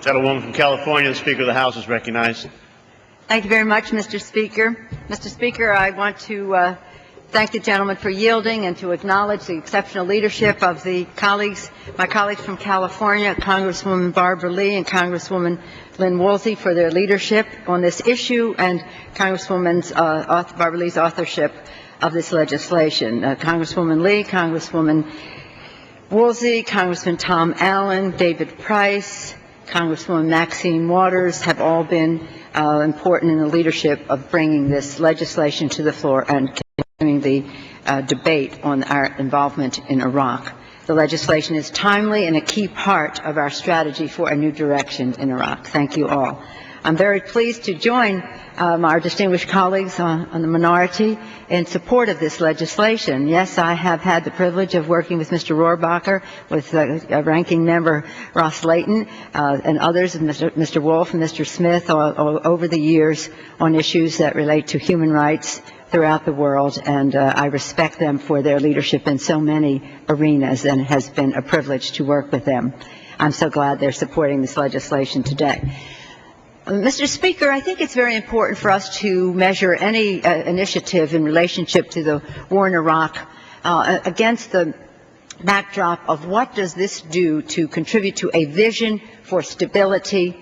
Gentlewoman from California, the Speaker of the House is recognized. Thank you very much, Mr. Speaker. Mr. Speaker, I want to thank the gentleman for yielding and to acknowledge the exceptional leadership of my colleagues from California, Congresswoman Barbara Lee and Congresswoman Lynn Woolsey for their leadership on this issue, and Congresswoman Barbara Lee's authorship of this legislation. Congresswoman Lee, Congresswoman Woolsey, Congressman Tom Allen, David Price, Congresswoman Maxine Waters have all been important in the leadership of bringing this legislation to the floor and continuing the debate on our involvement in Iraq. The legislation is timely and a key part of our strategy for a new direction in Iraq. Thank you all. I'm very pleased to join our distinguished colleagues on the minority in support of this legislation. Yes, I have had the privilege of working with Mr. Rohrabacher, with Ranking Member Ross Layton, and others, and Mr. Wolf and Mr. Smith, all over the years on issues that relate to human rights throughout the world, and I respect them for their leadership in so many arenas, and it has been a privilege to work with them. I'm so glad they're supporting this legislation today. Mr. Speaker, I think it's very important for us to measure any initiative in relationship to the war in Iraq against the backdrop of what does this do to contribute to a vision for stability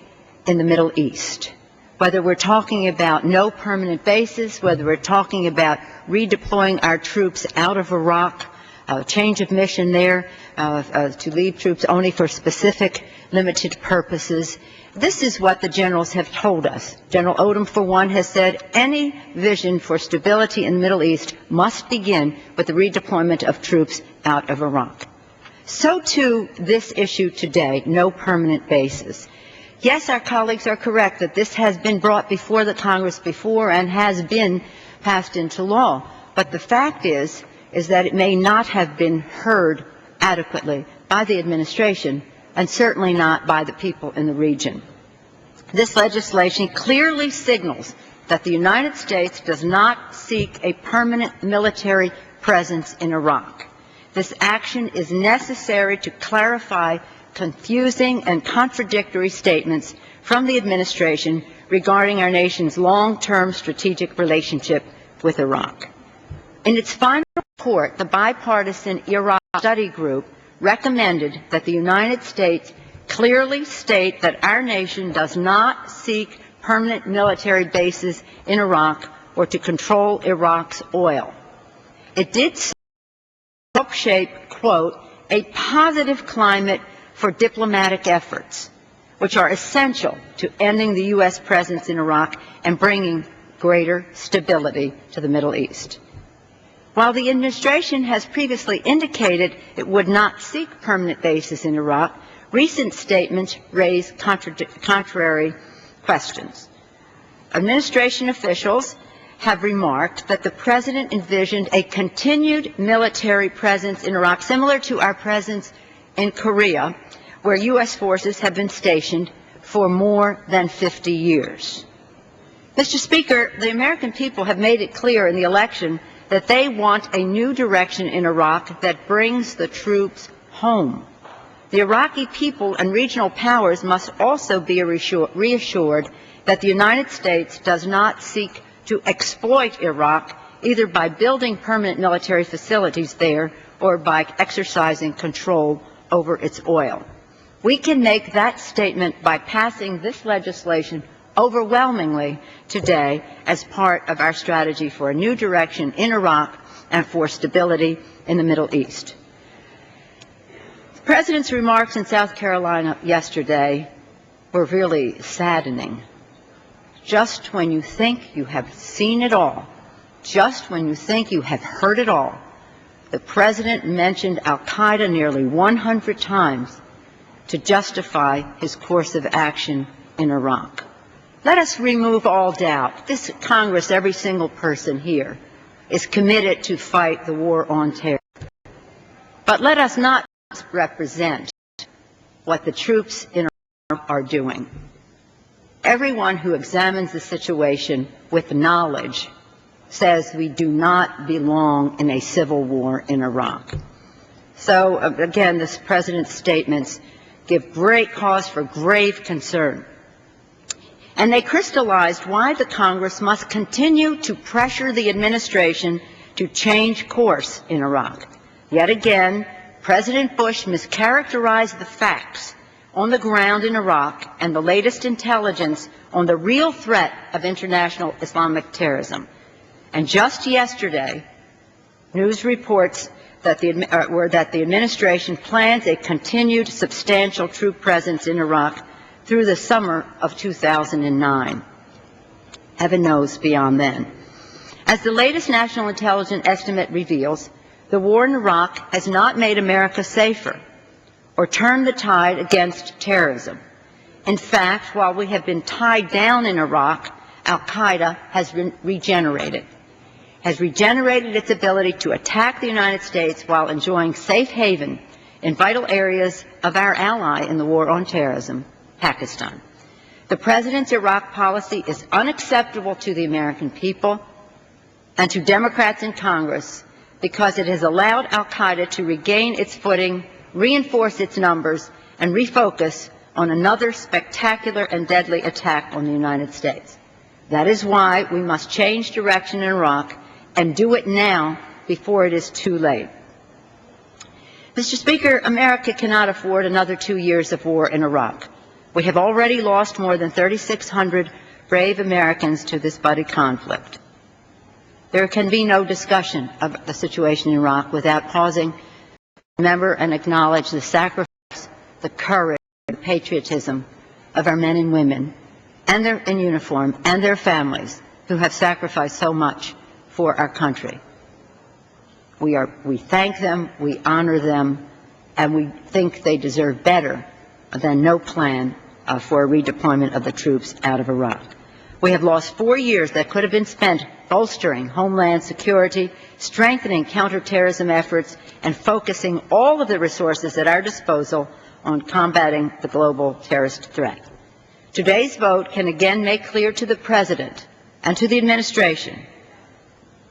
in the Middle East. Whether we're talking about no permanent bases, whether we're talking about redeploying our troops out of Iraq, change of mission there, to leave troops only for specific limited purposes. This is what the generals have told us. General Odom, for one, has said any vision for stability in the Middle East must begin with the redeployment of troops out of Iraq. So too this issue today, no permanent bases. Yes, our colleagues are correct that this has been brought before the Congress before and has been passed into law. But the fact is that it may not have been heard adequately by the administration, and certainly not by the people in the region. This legislation clearly signals that the United States does not seek a permanent military presence in Iraq. This action is necessary to clarify confusing and contradictory statements from the administration regarding our nation's long-term strategic relationship with Iraq. In its final report, the bipartisan Iraq study group recommended that the United States clearly state that our nation does not seek permanent military bases in Iraq or to control Iraq's oil. It did so to help shape, quote, a positive climate for diplomatic efforts, which are essential to ending the U.S. presence in Iraq and bringing greater stability to the Middle East. While the administration has previously indicated it would not seek permanent bases in Iraq, recent statements raise contrary questions. Administration officials have remarked that the President envisioned a continued military presence in Iraq, similar to our presence in Korea, where U.S. forces have been stationed for more than 50 years. Mr. Speaker, the American people have made it clear in the election that they want a new direction in Iraq that brings the troops home. The Iraqi people and regional powers must also be reassured that the United States does not seek to exploit Iraq, either by building permanent military facilities there or by exercising control over its oil. We can make that statement by passing this legislation overwhelmingly today as part of our strategy for a new direction in Iraq and for stability in the Middle East. The President's remarks in South Carolina yesterday were really saddening. Just when you think you have seen it all, just when you think you have heard it all, the President mentioned al-Qaeda nearly 100 times to justify his course of action in Iraq. Let us remove all doubt. This Congress, every single person here, is committed to fight the war on terror. But let us not represent what the troops in Iraq are doing. Everyone who examines the situation with knowledge says we do not belong in a civil war in Iraq. So, again, this President's statements give great cause for grave concern. And they crystallized why the Congress must continue to pressure the administration to change course in Iraq. Yet again, President Bush mischaracterized the facts on the ground in Iraq and the latest intelligence on the real threat of international Islamic terrorism. And just yesterday, news reports that the administration plans a continued substantial troop presence in Iraq through the summer of 2009. Heaven knows beyond then. As the latest national intelligence estimate reveals, the war in Iraq has not made America safer or turned the tide against terrorism. In fact, while we have been tied down in Iraq, al-Qaeda has regenerated its ability to attack the United States while enjoying safe haven in vital areas of our ally in the war on terrorism, Pakistan. The President's Iraq policy is unacceptable to the American people and to Democrats in Congress because it has allowed al-Qaeda to regain its footing, reinforce its numbers, and refocus on another spectacular and deadly attack on the United States. That is why we must change direction in Iraq and do it now before it is too late. Mr. Speaker, America cannot afford another 2 years of war in Iraq. We have already lost more than 3,600 brave Americans to this bloody conflict. There can be no discussion of the situation in Iraq without pausing to remember and acknowledge the sacrifice, the courage, and patriotism of our men and women and their in uniform and their families who have sacrificed so much for our country. We thank them, we honor them, and we think they deserve better than no plan for a redeployment of the troops out of Iraq. We have lost 4 years that could have been spent bolstering homeland security, strengthening counterterrorism efforts, and focusing all of the resources at our disposal on combating the global terrorist threat. Today's vote can again make clear to the President and to the administration,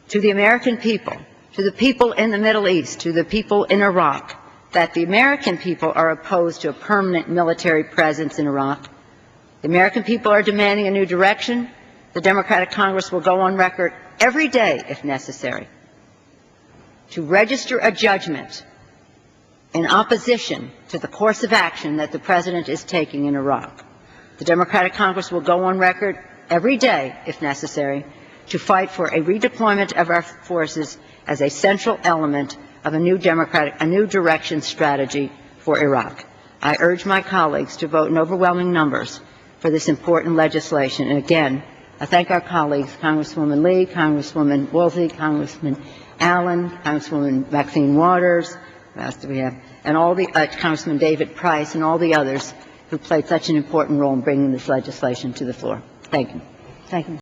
to the American people, to the people in the Middle East, to the people in Iraq, that the American people are opposed to a permanent military presence in Iraq. The American people are demanding a new direction. The Democratic Congress will go on record every day, if necessary, to register a judgment in opposition to the course of action that the President is taking in Iraq. The Democratic Congress will go on record every day, if necessary, to fight for a redeployment of our forces as a central element of a new direction strategy for Iraq. I urge my colleagues to vote in overwhelming numbers for this important legislation. And again, I thank our colleagues, Congresswoman Lee, Congresswoman Woolsey, Congressman Allen, Congresswoman Maxine Waters, and all the Congressman David Price, and all the others who played such an important role in bringing this legislation to the floor. Thank you. Thank you.